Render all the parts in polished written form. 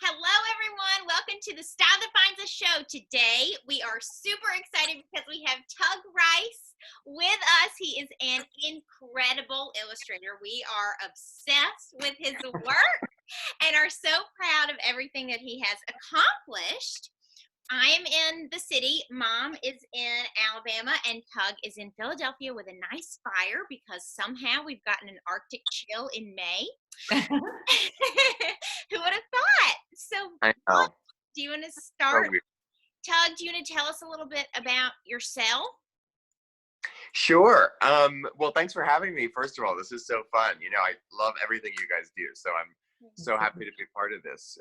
Hello, everyone. Welcome to the Style That Binds Us show. Today, we are super excited because we have Tug Rice with us. He is an incredible illustrator. We are obsessed with his work and are so proud of everything that he has accomplished. I am in the city, Mom is in Alabama, and Tug is in Philadelphia with a nice fire because somehow we've gotten an Arctic chill in May. Who would have thought? So, I know. do you want to start? So weird. Tug, do you want to tell us a little bit about yourself? Sure. Well, thanks for having me. First of all, this is so fun. You know, I love everything you guys do, so I'm so happy to be part of this.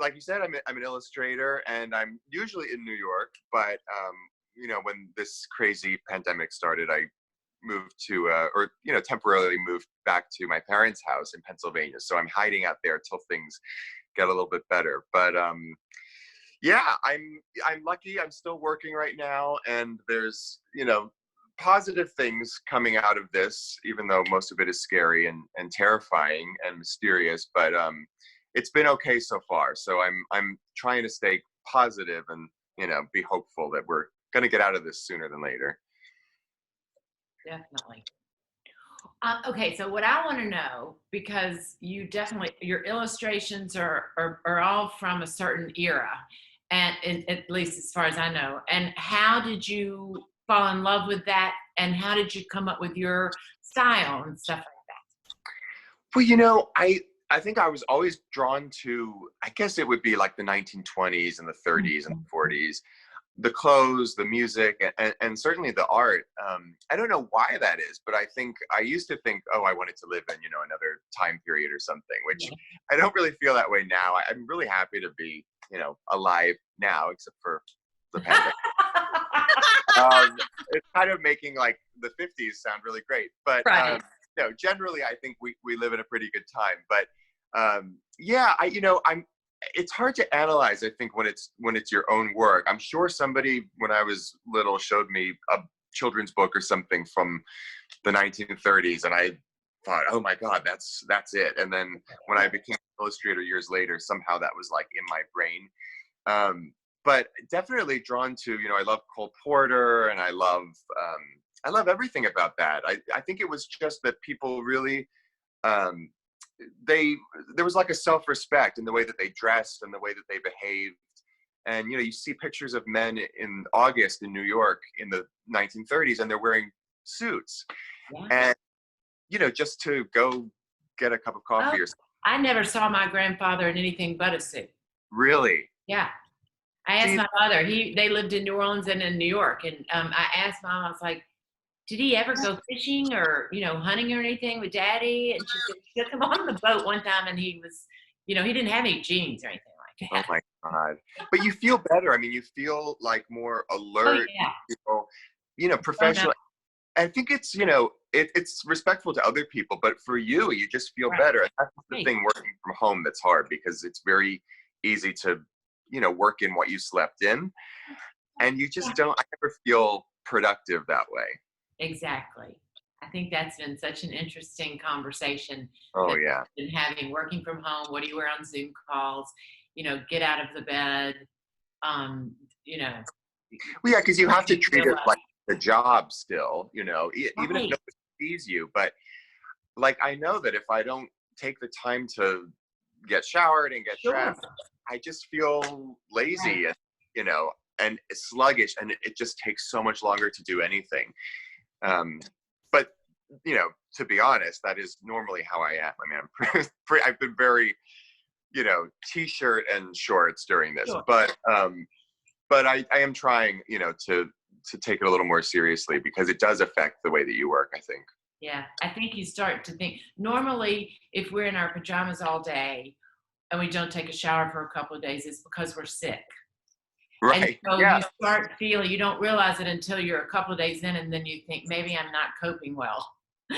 Like you said, I'm an illustrator, and I'm usually in New York. But you know, when this crazy pandemic started, I moved to, temporarily moved back to my parents' house in Pennsylvania. So I'm hiding out there till things get a little bit better. But yeah, I'm lucky. I'm still working right now, and there's positive things coming out of this, even though most of it is scary and terrifying and mysterious. But it's been okay so far. So I'm trying to stay positive and be hopeful that we're gonna get out of this sooner than later. Definitely. Okay, so what I want to know, because your illustrations are all from a certain era, and at least as far as I know. And how did you fall in love with that? And how did you come up with your style and stuff like that? Well, I think I was always drawn to, I guess it would be like the 1920s and the 30s and the 40s. The clothes, the music, and certainly the art. I don't know why that is, but I used to think, oh, I wanted to live in, another time period or something, which I don't really feel that way now. I'm really happy to be, alive now, except for the pandemic. It's kind of making like the 50s sound really great, but Right. no, generally I think we live in a pretty good time. But yeah, it's hard to analyze, I think, when it's your own work. I'm sure somebody, when I was little, showed me a children's book or something from the 1930s, and I thought, oh my God, that's it. And then when I became an illustrator years later, somehow that was like in my brain. But definitely drawn to, I love Cole Porter, and I love everything about that. I think it was just that people really, there was like a self-respect in the way that they dressed and the way that they behaved. And you see pictures of men in August in New York in the 1930s, and they're wearing suits. Yeah. And just to go get a cup of coffee or something. I never saw my grandfather in anything but a suit. Really? Yeah. I asked my mother. They lived in New Orleans and in New York, and I asked Mom. I was like, did he ever go fishing or, hunting or anything with Daddy? And she said she took him on the boat one time, and he was, he didn't have any jeans or anything like that. Oh my God. But you feel better. I mean, you feel like more alert, professional. I think it's, it's respectful to other people, but for you just feel better. And that's the thing working from home that's hard, because it's very easy to, work in what you slept in. And you just I never feel productive that way. Exactly. I think that's been such an interesting conversation. Oh, yeah. Been having working from home. What do you wear on Zoom calls? Get out of the bed. Well, yeah, because you have to treat it like a job still, even if nobody sees you. But like, I know that if I don't take the time to get showered and get dressed, I just feel lazy and sluggish, and it just takes so much longer to do anything. But to be honest, that is normally how I am. I mean, I've been very, t-shirt and shorts during this, but I am trying, to take it a little more seriously, because it does affect the way that you work, I think. Yeah, I think you start to think, normally if we're in our pajamas all day and we don't take a shower for a couple of days, it's because we're sick. Right. And so you start feeling, you don't realize it until you're a couple of days in, and then you think, maybe I'm not coping well.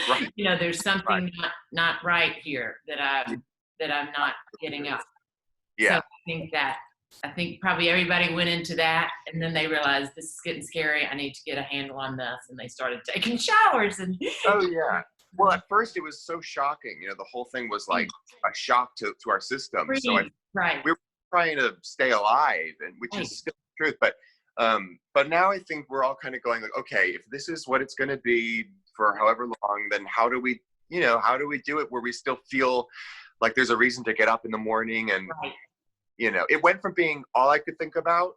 Right. There's something not right here that I'm not getting up. Yeah. So I think probably everybody went into that, and then they realized, this is getting scary. I need to get a handle on this, and they started taking showers. And oh yeah. Well, at first it was so shocking. The whole thing was like a shock to our system. So Right. we were trying to stay alive, and which is still the truth. But now I think we're all kind of going like, okay, if this is what it's going to be for however long, then how do we do it where we still feel like there's a reason to get up in the morning? And it went from being all I could think about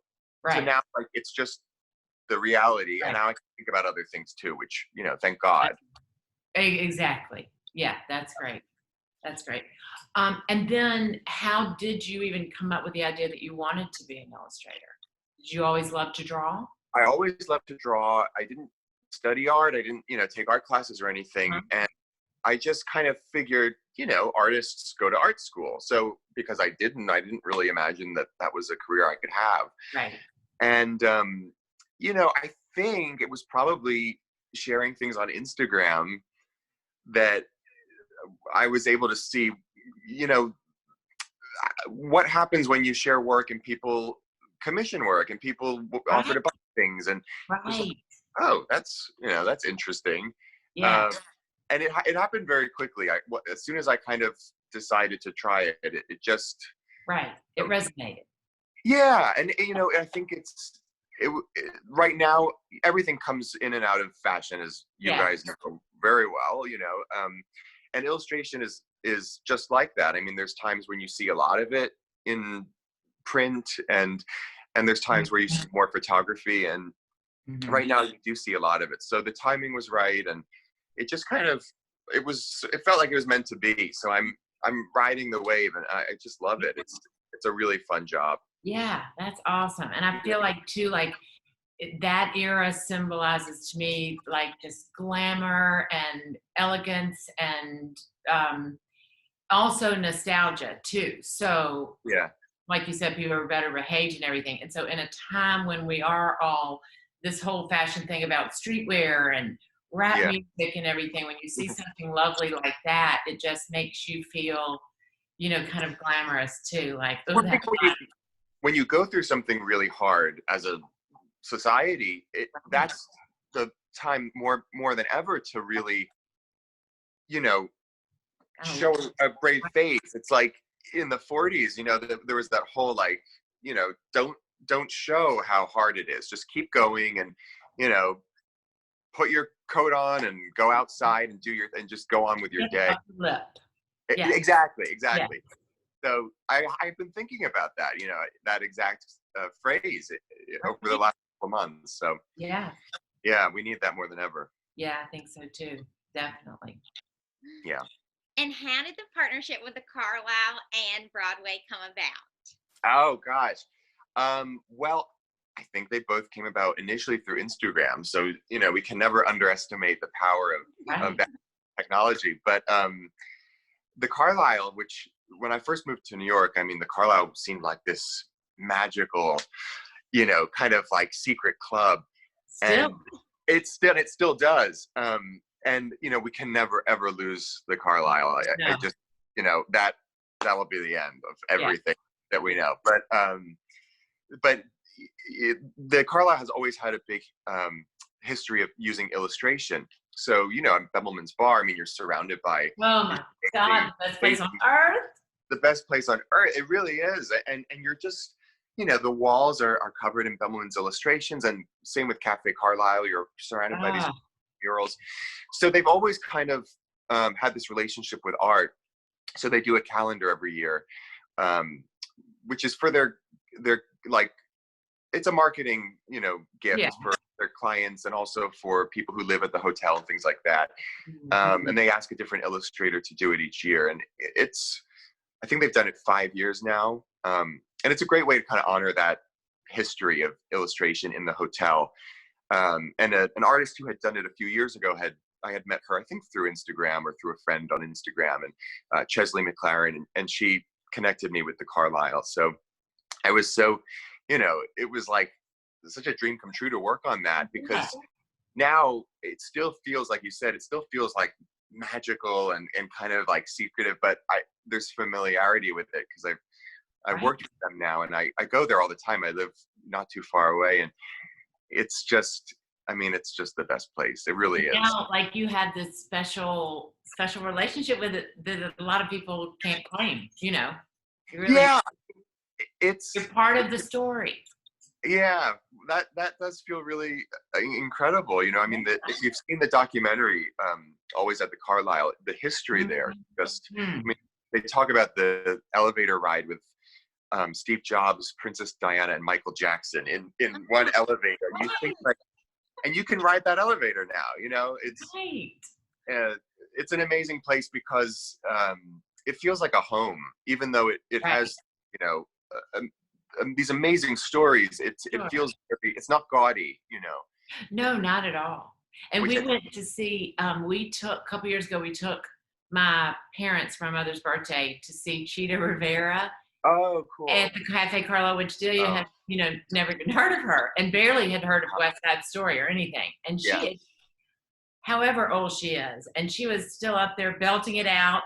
to now like it's just the reality, and now I can think about other things too, which thank God. Exactly. Yeah, that's great. And then how did you even come up with the idea that you wanted to be an illustrator? Did you always love to draw? I always loved to draw. I didn't study art. I didn't take art classes or anything. And I just kind of figured, artists go to art school. So because I didn't really imagine that was a career I could have. Right. And, I think it was probably sharing things on Instagram that I was able to see, what happens when you share work and people commission work and people offer to buy things. And like, oh, that's interesting. Yeah. And it happened very quickly. As soon as I kind of decided to try it, it just it resonated. Yeah, and I think right now everything comes in and out of fashion, as you guys know very well. And illustration is just like that. I mean, there's times when you see a lot of it in print, and there's times where you see more photography, and right now you do see a lot of it. So the timing was right, and it just kind of it felt like it was meant to be. So I'm riding the wave, and I just love it. It's a really fun job. Yeah, that's awesome. And I feel like too, like that era symbolizes to me like just glamour and elegance and also nostalgia too. So like you said, people are better behaved and everything. And so in a time when we are all this whole fashion thing about streetwear and rap music and everything, when you see something lovely like that, it just makes you feel, kind of glamorous too. Like, oh, that's when you go through something really hard as a society, that's the time more than ever to really, show a brave face. It's like in the 40s, there was that whole like, don't show how hard it is. Just keep going and, put your coat on and go outside and and just go on with your day. Exactly. Yeah. So I've been thinking about that, that exact phrase over the last couple months. So yeah, we need that more than ever. Yeah, I think so too. Definitely. Yeah. And how did the partnership with the Carlisle and Broadway come about? Oh gosh. Well, I think they both came about initially through Instagram. So, we can never underestimate the power of that technology. But the Carlisle, which when I first moved to New York, I mean, the Carlisle seemed like this magical, kind of like secret club. And it still does. And, we can never, ever lose the Carlisle. I just, that will be the end of everything that we know. But the Carlisle has always had a big history of using illustration. So, in Bemelman's Bar, I mean, you're surrounded by oh my God, the best place on earth. The best place on earth. It really is. And you're just, the walls are covered in Bemelman's illustrations, and same with Cafe Carlisle. You're surrounded by these murals. So they've always kind of had this relationship with art. So they do a calendar every year, which is for their like, it's a marketing, gift for their clients and also for people who live at the hotel and things like that. And they ask a different illustrator to do it each year. And I think they've done it 5 years now. And it's a great way to kind of honor that history of illustration in the hotel. And an artist who had done it a few years ago I had met her, I think through Instagram or through a friend on Instagram, and Chesley McLaren, and she connected me with the Carlisle. So I was so, it was like such a dream come true to work on that, because now it still feels, like you said, it still feels like magical and kind of like secretive, but there's familiarity with it because I've worked with them now, and I go there all the time. I live not too far away, and it's just, I mean, it's just the best place. It really is. Now, like you had this special relationship with it that a lot of people can't claim. You know, you really, Yeah, you're it's part of the story. yeah. That does feel really incredible. You know, I mean, if you've seen the documentary, Always at the Carlisle, the history there, just I mean, they talk about the elevator ride with Steve Jobs, Princess Diana, and Michael Jackson in one elevator. You think like, and you can ride that elevator now. You know, Right. it's an amazing place because it feels like a home, even though it Right. has, you know, these amazing stories. It Sure. feels very, it's not gaudy, you know. No, not at all. And Which we I- went to see, a couple years ago, we took my parents for my mother's birthday to see Cheetah Rivera Oh, cool. at the Cafe Carlo, which Delia had, you know, never even heard of her and barely had heard of West Side Story or anything. And she Yeah. is, however old she is, and she was still up there belting it out,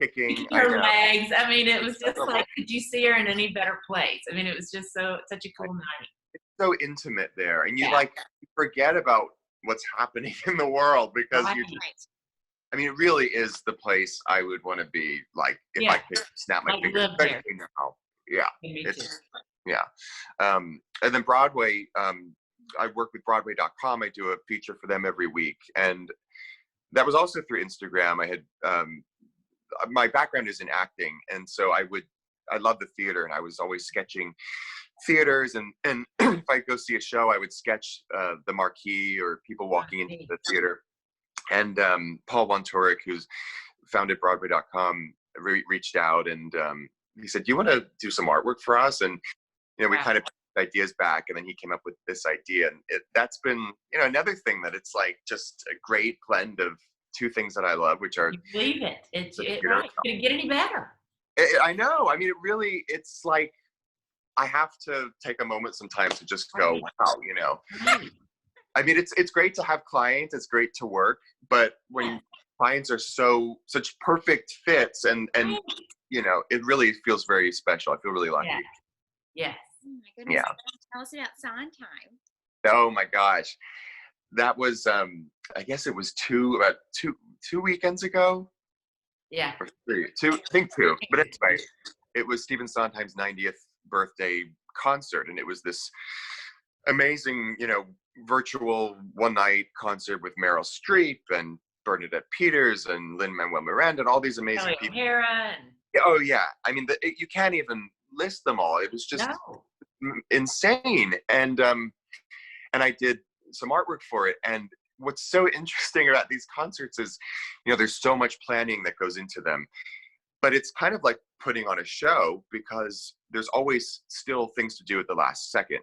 Kicking her legs. I mean, it was just Incredible. like, could you see her in any better place? I mean, it was just such a cool night. So intimate there, and you Yeah. like forget about what's happening in the world because you just, Right. I mean, it really is the place I would want to be, like, if I could snap my Like, fingers, live there. especially now. Yeah, Me it's too. yeah. And then Broadway, I work with Broadway.com. I do a feature for them every week, and that was also through Instagram. I had my background is in acting, and so I love the theater, and I was always sketching theaters, and if I go see a show, I would sketch the marquee or people walking into the theater. And Paul Wontorek, who's founded Broadway.com, reached out, and he said, "Do you want to do some artwork for us?" And you know, we kind of put ideas back, and then he came up with this idea, and that's been, you know, another thing that it's like just a great blend of two things that I love, which are You believe it. It's theater. right. Could it get any better? I know. I mean, it really, it's like I have to take a moment sometimes to just go, wow, you know. Right. I mean, it's great to have clients. It's great to work, but when clients are such perfect fits, and you know, it really feels very special. I feel really lucky. Yes. Oh my goodness. Yeah. Tell us about Sondheim. Oh my gosh, that was I guess it was about two weekends ago. Yeah. Or three, two, I think two. But anyway, it was Stephen Sondheim's 90th birthday concert, and it was this amazing, you know, virtual one-night concert with Meryl Streep and Bernadette Peters and Lin-Manuel Miranda and all these amazing people. O'Hara Oh yeah, I mean, you can't even list them all. It was just insane, and I did some artwork for it. And what's so interesting about these concerts is, you know, there's so much planning that goes into them, but it's kind of like putting on a show because there's always still things to do at the last second.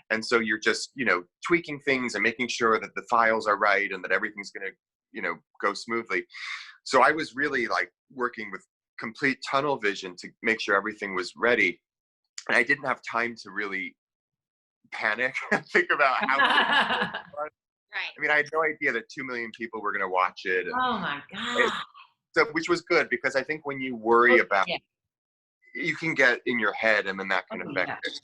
And so you're just, you know, tweaking things and making sure that the files are right and that everything's going to, you know, go smoothly. So I was really like working with complete tunnel vision to make sure everything was ready. And I didn't have time to really panic and think about how. Right. I mean, I had no idea that 2 million people were going to watch it. Oh my God. So, which was good, because I think when you worry about, you can get in your head, and then that can affect it.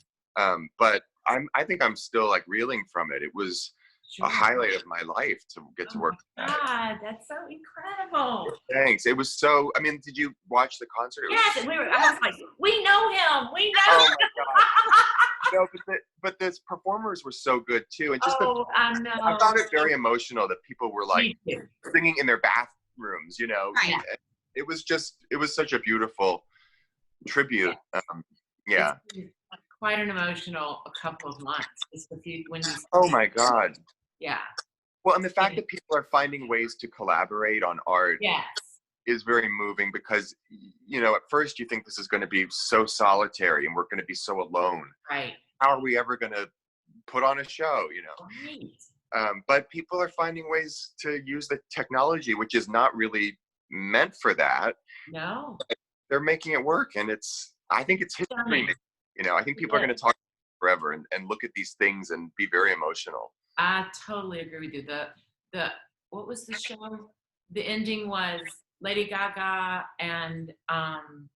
But I think I'm still like reeling from it. It was a highlight of my life to get to work. God, that's so incredible. Thanks. It was so. I mean, did you watch the concert? Yes, I was like, we know him. We know. Oh my God. No, but the performers were so good too, and just I know. I found it very emotional that people were like singing in their bathrooms. You know, right. It was such a beautiful tribute. Yeah. It's quite an emotional couple of months. Oh my God. Yeah. Well, and the fact that people are finding ways to collaborate on art is very moving, because, you know, at first you think this is going to be so solitary and we're going to be so alone. Right. How are we ever going to put on a show, you know? Right. But people are finding ways to use the technology, which is not really meant for that. No. They're making it work, and I think it's history. You know, I think people are going to talk forever and look at these things and be very emotional. I totally agree with you. The what was the show? The ending was Lady Gaga and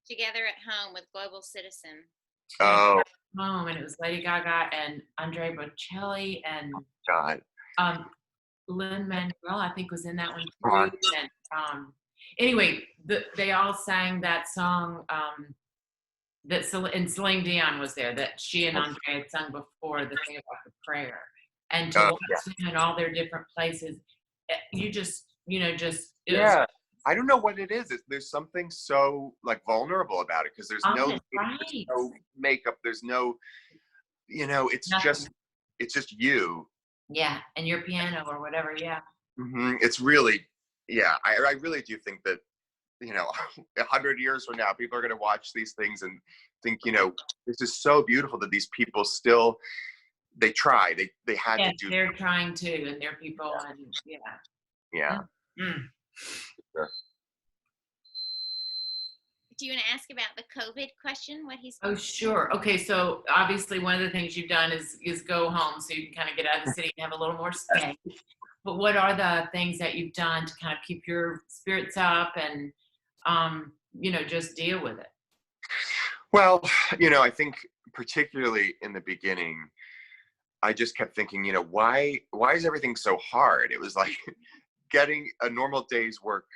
Together at Home with Global Citizen. Oh. And it was Lady Gaga and Andrea Bocelli and God. Lin-Manuel, I think, was in that one too. And anyway, they all sang that song that and Celine Dion was there, that she and Andre had sung before, the thing about the prayer. And to watch them in all their different places, you just, yeah. I don't know what it is. There's something so like vulnerable about it because there's no makeup. There's no, it's nothing. just you. Yeah, and your piano or whatever. Yeah. Mm-hmm. It's really, I really do think that 100 years from now, people are going to watch these things and think, this is so beautiful that these people still, they try, they had to do. They're trying to, and they're people, and yeah. Mm. Sure. Do you want to ask about the COVID question? What he's? Oh, sure. Okay, so obviously one of the things you've done is go home, so you can kind of get out of the city and have a little more space. But what are the things that you've done to kind of keep your spirits up and just deal with it? Well, I think particularly in the beginning, I just kept thinking, why is everything so hard? It was like getting a normal day's work,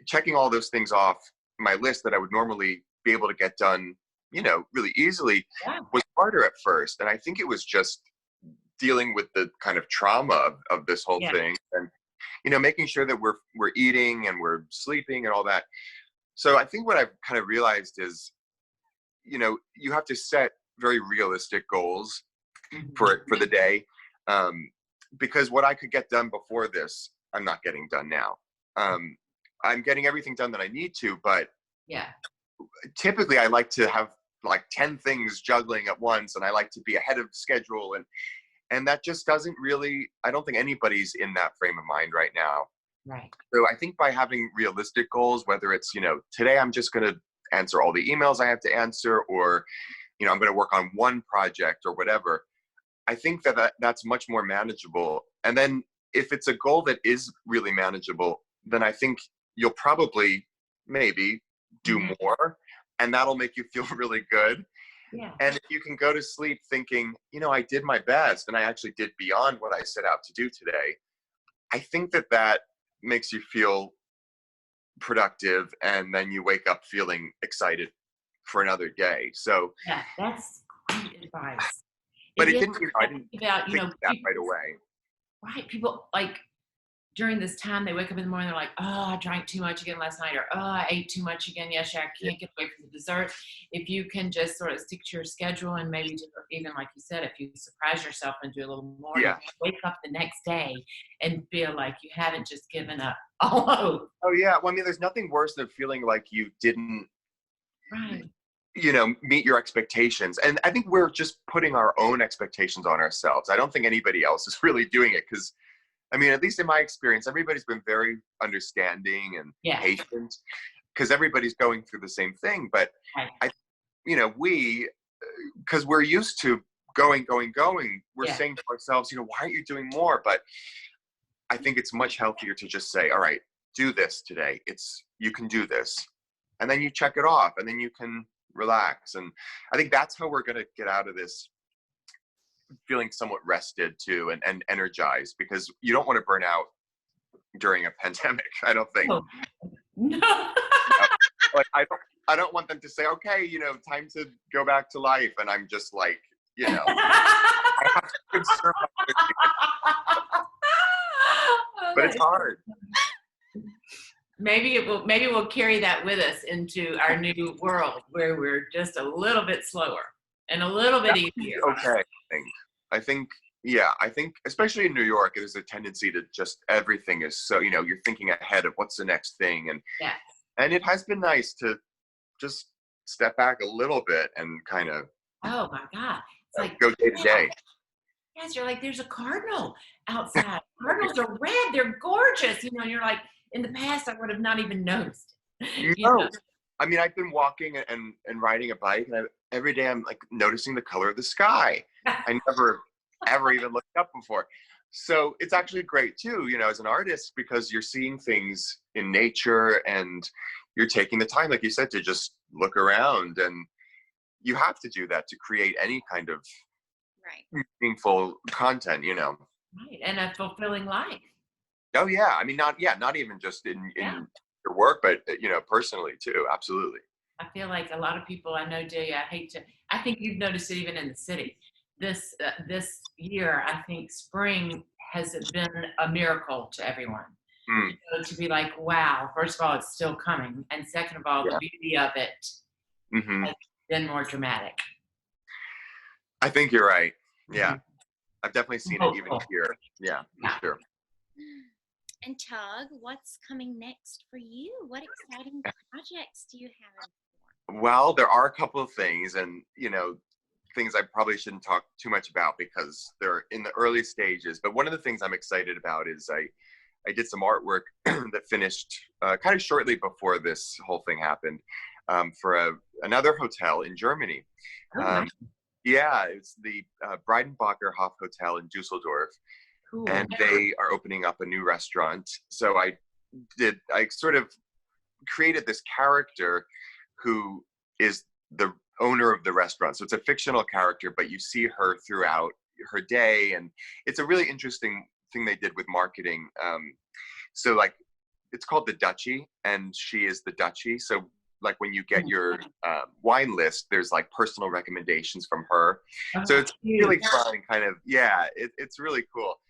checking all those things off my list that I would normally be able to get done, really easily was harder at first. And I think it was just dealing with the kind of trauma of this whole thing and, making sure that we're eating and we're sleeping and all that. So I think what I've kind of realized is, you have to set very realistic goals for the day. Because what I could get done before this, I'm not getting done now. I'm getting everything done that I need to, but typically I like to have like 10 things juggling at once, and I like to be ahead of schedule, and that just doesn't really, I don't think anybody's in that frame of mind right now. Right. So I think by having realistic goals, whether it's, today I'm just going to answer all the emails I have to answer, or, I'm going to work on one project or whatever, I think that's much more manageable. And then if it's a goal that is really manageable, then I think you'll probably maybe do more, and that'll make you feel really good. Yeah. And if you can go to sleep thinking, I did my best and I actually did beyond what I set out to do today, I think that makes you feel productive, and then you wake up feeling excited for another day. So yeah, that's great advice. But I didn't think that right away. Right. People like during this time, they wake up in the morning, they're like, oh, I drank too much again last night, or oh, I ate too much again yesterday, I can't get away from the dessert. If you can just sort of stick to your schedule and maybe just, even like you said, if you surprise yourself and do a little more, you wake up the next day and feel like you haven't just given up all hope. Oh, yeah. Well, I mean, there's nothing worse than feeling like you didn't, meet your expectations. And I think we're just putting our own expectations on ourselves. I don't think anybody else is really doing it because, I mean, at least in my experience, everybody's been very understanding and patient because everybody's going through the same thing. But because we're used to going, we're saying to ourselves, why aren't you doing more? But I think it's much healthier to just say, all right, do this today. You can do this. And then you check it off and then you can relax. And I think that's how we're going to get out of this feeling somewhat rested too and energized, because you don't want to burn out during a pandemic. I don't think. No. Like I don't want them to say, okay, time to go back to life, and I'm just like, I have to conserve but it's hard. Maybe we'll carry that with us into our new world where we're just a little bit slower and a little bit easier. Okay. I think, especially in New York, there's a tendency to just, everything is so, you're thinking ahead of what's the next thing. And it has been nice to just step back a little bit and kind of, oh my God. It's like, go day to day. Yes, you're like, there's a cardinal outside. Cardinals are red. They're gorgeous. And you're like, in the past, I would have not even noticed. I mean, I've been walking and riding a bike, and every day I'm like noticing the color of the sky. I never ever even looked up before. So it's actually great too, as an artist, because you're seeing things in nature and you're taking the time, like you said, to just look around. And you have to do that to create any kind of meaningful content, Right. And a fulfilling life. Oh yeah, I mean, not even just Yeah. in your work, but personally too. Absolutely. I feel like a lot of people I know, Delia, I think you've noticed it even in the city. This year, I think spring has been a miracle to everyone. Mm, To be like, wow, first of all, it's still coming. And second of all, the yeah. beauty of it Hmm. has been more dramatic. I think you're right. Yeah, Mhm. I've definitely I'm seen it even hopeful. here. Yeah, for Yeah. sure. And Tug, what's coming next for you? What exciting projects do you have in store? Well, there are a couple of things, and things I probably shouldn't talk too much about because they're in the early stages. But one of the things I'm excited about is I did some artwork that finished kind of shortly before this whole thing happened for another hotel in Germany. Oh, Um, nice. yeah, it's the Breidenbacher Hof Hotel in Dusseldorf, and Cool. they are opening up a new restaurant. So I sort of created this character who is the owner of the restaurant. So it's a fictional character, but you see her throughout her day, and it's a really interesting thing they did with marketing. So like, it's called the Duchy, and she is the Duchy. So like when you get your wine list, there's like personal recommendations from her. So Oh, it's cute. really fun, kind of. Yeah, it's really cool.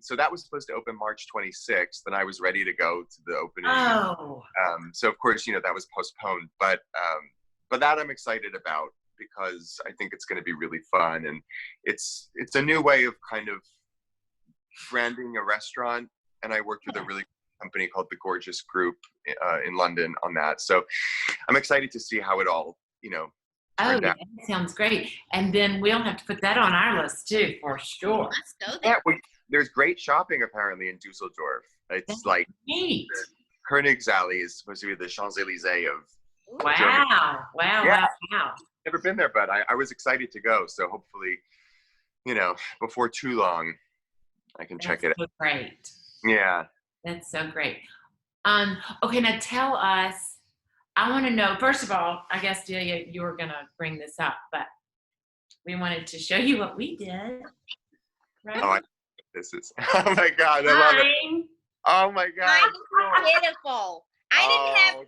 So that was supposed to open March 26th, and I was ready to go to the opening. And Oh, so of course, that was postponed. But that I'm excited about because I think it's going to be really fun, and it's a new way of kind of branding a restaurant. And I worked with a really company called the Gorgeous Group in London on that. So I'm excited to see how it all, oh, turned yeah, out. that sounds great. And then we'll have to put that on our list too, for sure. Let's go Yeah, there. there's great shopping apparently in Dusseldorf. That's It's like neat. Königsallee is supposed to be the Champs-Élysées of Germany. Wow. Wow. Yeah, Wow. Wow. never been there, but I was excited to go. So hopefully, before too long, I can check That's it out. so great. Yeah. That's so great. Okay, now tell us, I want to know, first of all, I guess Delia, you were gonna bring this up, but we wanted to show you what we did, Oh, right? this is. Oh my God, I love it. Mine. Oh my God. Mine's pitiful. I Oh,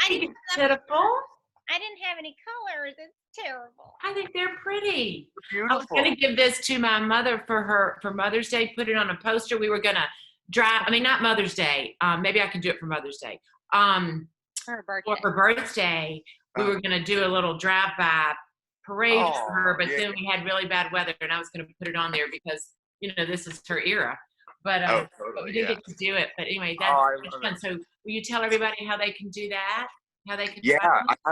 Think it's pitiful. didn't have any colors. It's terrible. I think they're pretty. I was beautiful. gonna give this to my mother for Mother's Day, put it on a poster. We were gonna drive, I mean, not Mother's Day. Maybe I could do it for Mother's Day. For her For birthday. her birthday, we were gonna do a little drive-by parade for her, but yeah. then we had really bad weather, and I was gonna put it on there because this is her era. But Oh, but we totally. didn't Yeah. get to do it. But anyway, Oh, that's I much love fun. it. So will you tell everybody how they can do that? How they can Yeah, find I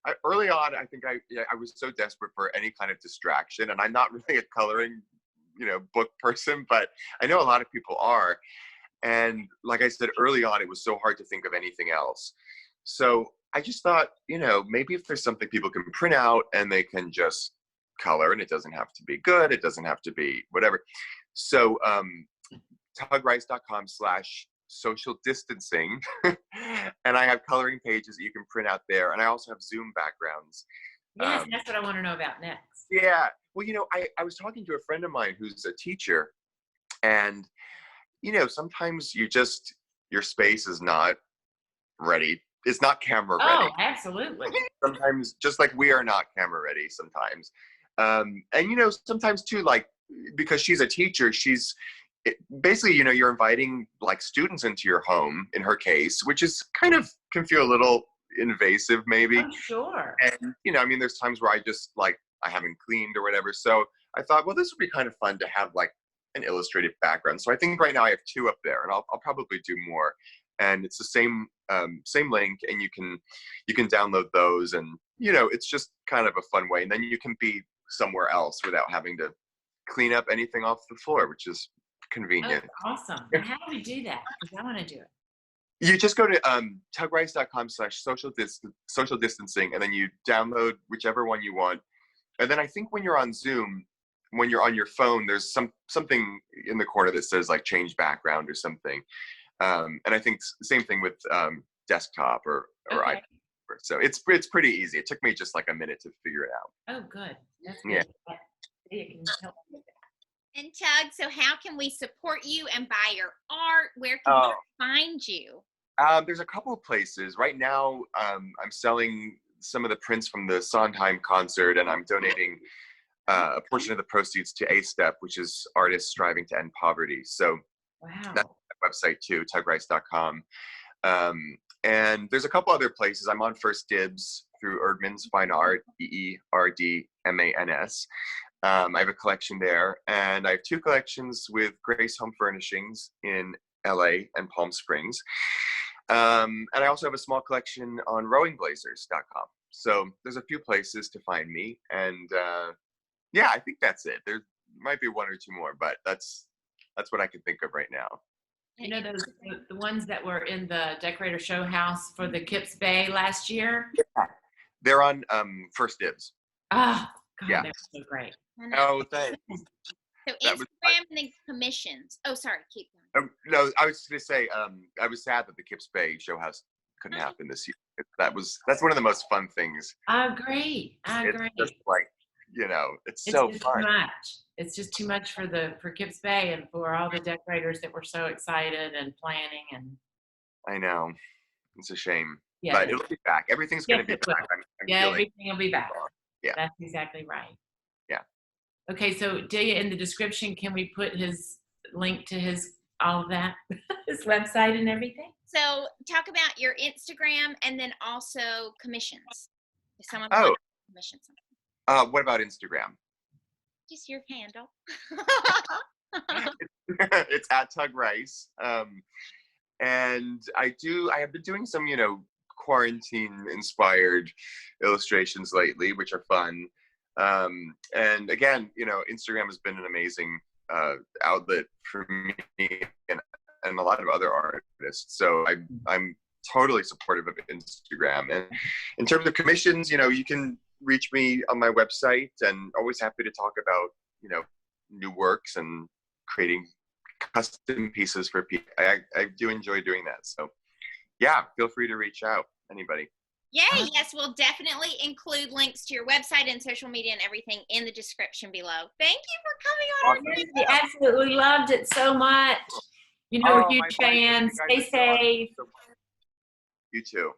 have. Early on, I think I was so desperate for any kind of distraction, and I'm not really a coloring, book person, but I know a lot of people are. And like I said early on, it was so hard to think of anything else. So I just thought, maybe if there's something people can print out and they can just color, and it doesn't have to be good, it doesn't have to be whatever. So tugrice.com/social distancing, and I have coloring pages that you can print out there, and I also have Zoom backgrounds. Yes, that's what I want to know about next. Yeah, well, I was talking to a friend of mine who's a teacher, and sometimes your space is not ready. It's not camera ready. Oh, absolutely. Sometimes, just like we are not camera ready sometimes. And sometimes too, like, because she's a teacher, basically, you're inviting like students into your home in her case, which is kind of can feel a little invasive maybe. I'm sure. And I mean, there's times where I haven't cleaned or whatever. So I thought, well, this would be kind of fun to have like an illustrated background. So I think right now I have 2 up there, and I'll probably do more. And it's the same link, and you can download those, and it's just kind of a fun way. And then you can be somewhere else without having to clean up anything off the floor, which is convenient. Oh, awesome. And how do we do that? Because I want to do it. You just go to tugrice.com/social distancing, and then you download whichever one you want. And then I think when you're on Zoom, when you're on your phone, there's something in the corner that says like change background or something. And I think same thing with desktop or Okay. iPad. So it's pretty easy. It took me just like a minute to figure it out. Oh, good. That's Yeah. good. Yeah, you can help me with that. And Tug, so how can we support you and buy your art? Where can Oh, we find you? there's a couple of places right now. I'm selling some of the prints from the Sondheim concert, and I'm donating a portion of the proceeds to A Step, which is artists striving to end poverty. So Wow. that's my website too, tugrice.com. And there's a couple other places. I'm on First Dibs through Erdman's Fine Art, EERDMANS. I have a collection there, and I have 2 collections with Grace Home Furnishings in LA and Palm Springs. And I also have a small collection on rowingblazers.com. So there's a few places to find me. And yeah, I think that's it. There might be 1 or 2 more, but that's what I can think of right now. You know, those the ones that were in the Decorator Show House for the Kips Bay last year? They're on First Dibs. Oh, God, Yeah. they're so great. Oh, thanks. So That was Instagram and then commissions. Oh, sorry, keep going. No, I was just gonna say, I was sad that the Kips Bay Show House couldn't happen this year. That's one of the most fun things. I agree. I agree. It's just like, it's so just fun. too much. It's just too much for Kips Bay and for all the decorators that were so excited and planning and. I know, it's a shame, Yeah, but it'll be back. Everything's gonna Yes, be it will. back. I'm Yeah, feeling. everything will be back. Yeah. That's exactly right. Yeah. Okay, so Delia, in the description, can we put his link to his all of that, his website and everything? So talk about your Instagram and then also commissions. If someone Oh. wants to commission something. What about Instagram? Just your handle. It's at Tug Rice. And I have been doing some, quarantine inspired illustrations lately, which are fun. And again, Instagram has been an amazing outlet for me and a lot of other artists. So I'm totally supportive of Instagram. And in terms of commissions, you can reach me on my website, and always happy to talk about, new works and creating custom pieces for people. I do enjoy doing that. So yeah, feel free to reach out, anybody. Yay, yes, we'll definitely include links to your website and social media and everything in the description below. Thank you for coming on. Awesome. We absolutely loved it so much. We're huge fans. Stay safe. You too.